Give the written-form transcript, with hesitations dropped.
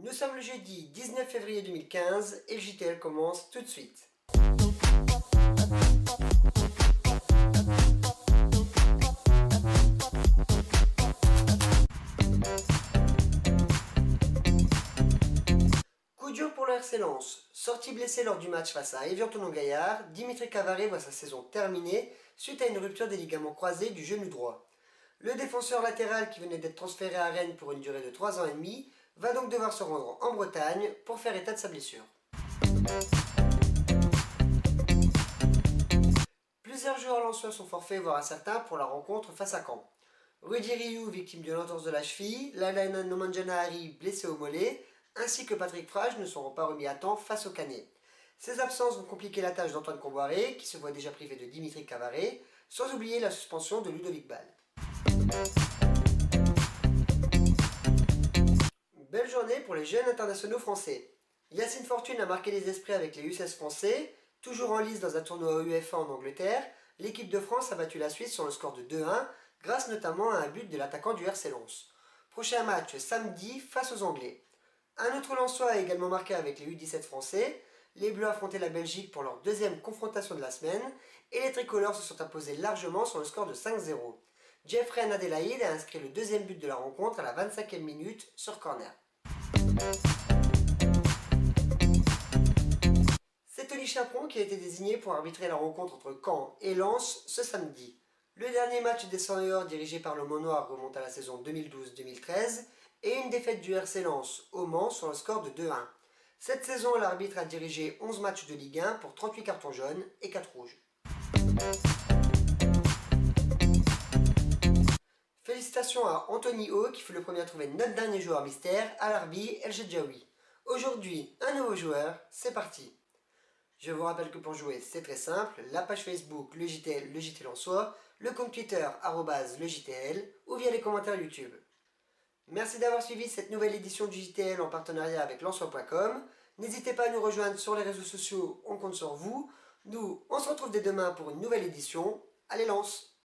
Nous sommes le jeudi 19 février 2015 et le JTL commence tout de suite. Coup dur pour le RC Lens. Sorti blessé lors du match face à Évian-Thonon-Gaillard, Dimitri Cavaret voit sa saison terminée suite à une rupture des ligaments croisés du genou droit. Le défenseur latéral qui venait d'être transféré à Rennes pour une durée de 3 ans et demi va donc devoir se rendre en Bretagne pour faire état de sa blessure. Plusieurs joueurs lensois sont forfaits, voire incertains, pour la rencontre face à Caen. Rudy Rioux, victime d'une entorse de la cheville, Lailana Nomanjanahari, blessé au mollet, ainsi que Patrick Frage ne seront pas remis à temps face au Canet. Ces absences vont compliquer la tâche d'Antoine Comboiré, qui se voit déjà privé de Dimitri Cavaret, sans oublier la suspension de Ludovic Ball. Belle journée pour les jeunes internationaux français. Yacine Fortune a marqué les esprits avec les U16 français. Toujours en lice dans un tournoi UEFA en Angleterre, l'équipe de France a battu la Suisse sur le score de 2-1, grâce notamment à un but de l'attaquant du RC Lens. Prochain match samedi face aux Anglais. Un autre Lensois a également marqué avec les U17 français. Les Bleus affrontaient la Belgique pour leur deuxième confrontation de la semaine et les tricolores se sont imposés largement sur le score de 5-0. Jeffrey Adelaide a inscrit le deuxième but de la rencontre à la 25e minute sur corner. C'est Tony Chaperon qui a été désigné pour arbitrer la rencontre entre Caen et Lens ce samedi. Le dernier match des 100 et or dirigé par le Mont Noir remonte à la saison 2012-2013 et une défaite du RC Lens au Mans sur le score de 2-1. Cette saison, l'arbitre a dirigé 11 matchs de Ligue 1 pour 38 cartons jaunes et 4 rouges. Félicitations à Anthony O qui fut le premier à trouver notre dernier joueur mystère, Alarbi El Jedjaoui. Aujourd'hui, un nouveau joueur, c'est parti. Je vous rappelle que pour jouer, c'est très simple, la page Facebook le JTL en soi, le compte Twitter @le JTL ou via les commentaires YouTube. Merci d'avoir suivi cette nouvelle édition du JTL en partenariat avec lensois.com. N'hésitez pas à nous rejoindre sur les réseaux sociaux, on compte sur vous. Nous, on se retrouve dès demain pour une nouvelle édition. Allez Lens!